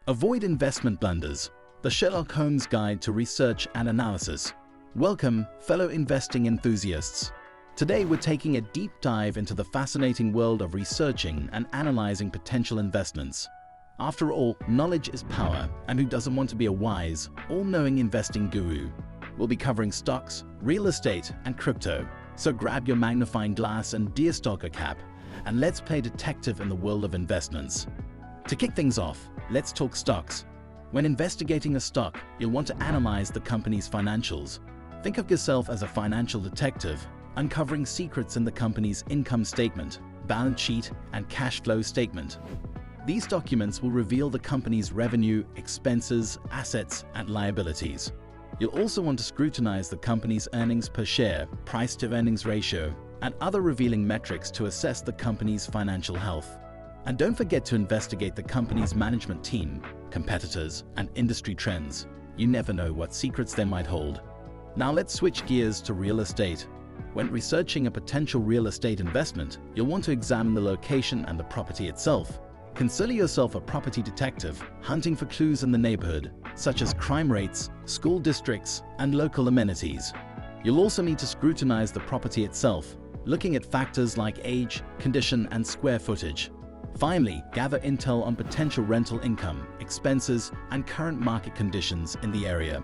Avoid investment blunders. The Sherlock Holmes Guide to Research and Analysis. Welcome, fellow investing enthusiasts. Today we're taking a deep dive into the fascinating world of researching and analyzing potential investments. After all, knowledge is power, and who doesn't want to be a wise, all-knowing investing guru? We'll be covering stocks, real estate, and crypto. So grab your magnifying glass and deerstalker cap, and let's play detective in the world of investments. To kick things off, let's talk stocks. When investigating a stock, you'll want to analyze the company's financials. Think of yourself as a financial detective, uncovering secrets in the company's income statement, balance sheet, and cash flow statement. These documents will reveal the company's revenue, expenses, assets, and liabilities. You'll also want to scrutinize the company's earnings per share, price-to-earnings ratio, and other revealing metrics to assess the company's financial health. And don't forget to investigate the company's management team, competitors, and industry trends. You never know what secrets they might hold. Now let's switch gears to real estate. When researching a potential real estate investment, you'll want to examine the location and the property itself. Consider yourself a property detective, hunting for clues in the neighborhood, such as crime rates, school districts, and local amenities. You'll also need to scrutinize the property itself, looking at factors like age, condition, and square footage. Finally, gather intel on potential rental income, expenses, and current market conditions in the area.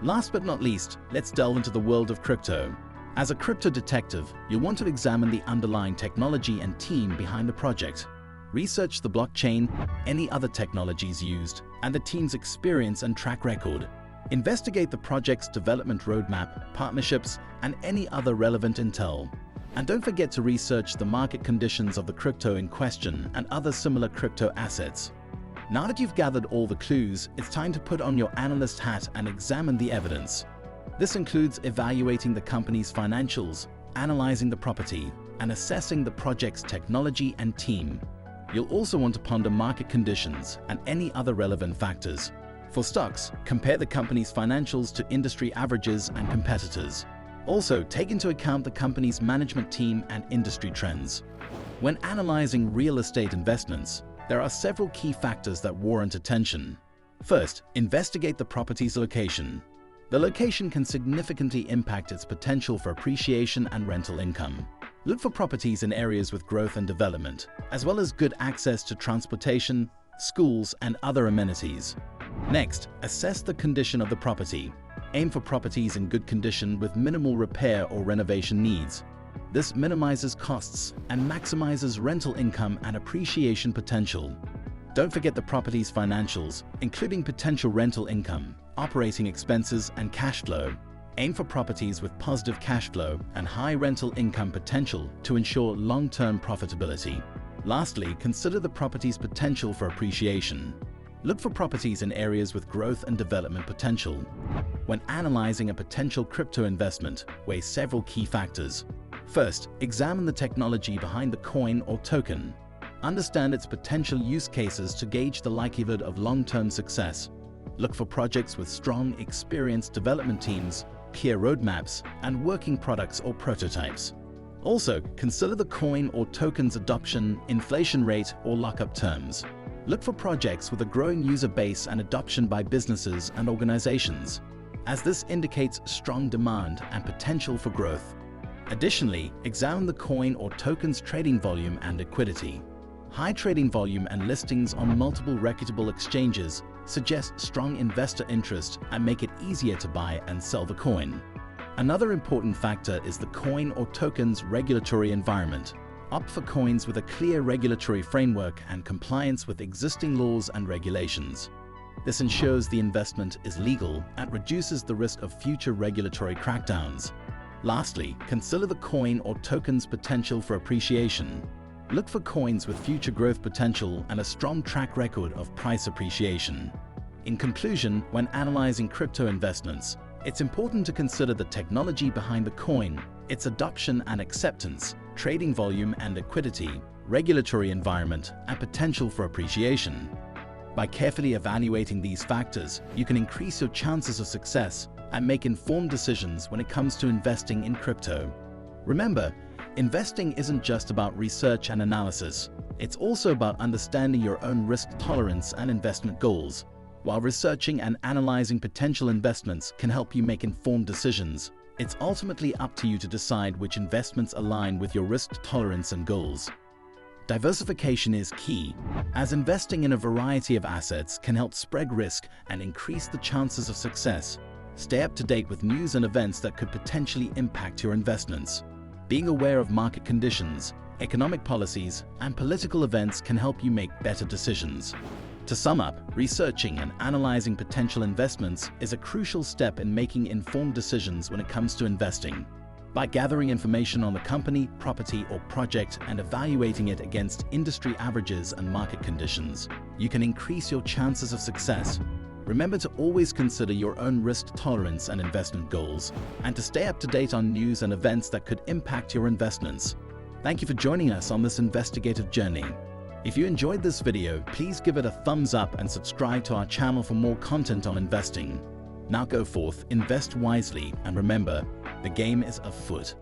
Last but not least, let's delve into the world of crypto. As a crypto detective, you'll want to examine the underlying technology and team behind the project. Research the blockchain, any other technologies used, and the team's experience and track record. Investigate the project's development roadmap, partnerships, and any other relevant intel. And don't forget to research the market conditions of the crypto in question and other similar crypto assets. Now that you've gathered all the clues, it's time to put on your analyst hat and examine the evidence. This includes evaluating the company's financials, analyzing the property, and assessing the project's technology and team. You'll also want to ponder market conditions and any other relevant factors. For stocks, compare the company's financials to industry averages and competitors. Also, take into account the company's management team and industry trends. When analyzing real estate investments, there are several key factors that warrant attention. First, investigate the property's location. The location can significantly impact its potential for appreciation and rental income. Look for properties in areas with growth and development, as well as good access to transportation, schools, and other amenities. Next, assess the condition of the property. Aim for properties in good condition with minimal repair or renovation needs. This minimizes costs and maximizes rental income and appreciation potential. Don't forget the property's financials, including potential rental income, operating expenses, and cash flow. Aim for properties with positive cash flow and high rental income potential to ensure long-term profitability. Lastly, consider the property's potential for appreciation. Look for properties in areas with growth and development potential. When analyzing a potential crypto investment, weigh several key factors. First, examine the technology behind the coin or token. Understand its potential use cases to gauge the likelihood of long-term success. Look for projects with strong, experienced development teams, clear roadmaps, and working products or prototypes. Also, consider the coin or token's adoption, inflation rate, or lockup terms. Look for projects with a growing user base and adoption by businesses and organizations, as this indicates strong demand and potential for growth. Additionally, examine the coin or token's trading volume and liquidity. High trading volume and listings on multiple reputable exchanges suggest strong investor interest and make it easier to buy and sell the coin. Another important factor is the coin or token's regulatory environment. Opt for coins with a clear regulatory framework and compliance with existing laws and regulations. This ensures the investment is legal and reduces the risk of future regulatory crackdowns. Lastly, consider the coin or token's potential for appreciation. Look for coins with future growth potential and a strong track record of price appreciation. In conclusion, when analyzing crypto investments, it's important to consider the technology behind the coin, its adoption and acceptance, trading volume and liquidity, regulatory environment, and potential for appreciation. By carefully evaluating these factors, you can increase your chances of success and make informed decisions when it comes to investing in crypto. Remember, investing isn't just about research and analysis. It's also about understanding your own risk tolerance and investment goals. While researching and analyzing potential investments can help you make informed decisions, it's ultimately up to you to decide which investments align with your risk tolerance and goals. Diversification is key, as investing in a variety of assets can help spread risk and increase the chances of success. Stay up to date with news and events that could potentially impact your investments. Being aware of market conditions, economic policies, and political events can help you make better decisions. To sum up, researching and analyzing potential investments is a crucial step in making informed decisions when it comes to investing. By gathering information on the company, property, or project and evaluating it against industry averages and market conditions, you can increase your chances of success. Remember to always consider your own risk tolerance and investment goals, and to stay up to date on news and events that could impact your investments. Thank you for joining us on this investigative journey. If you enjoyed this video, please give it a thumbs up and subscribe to our channel for more content on investing. Now go forth, invest wisely, and remember, the game is afoot.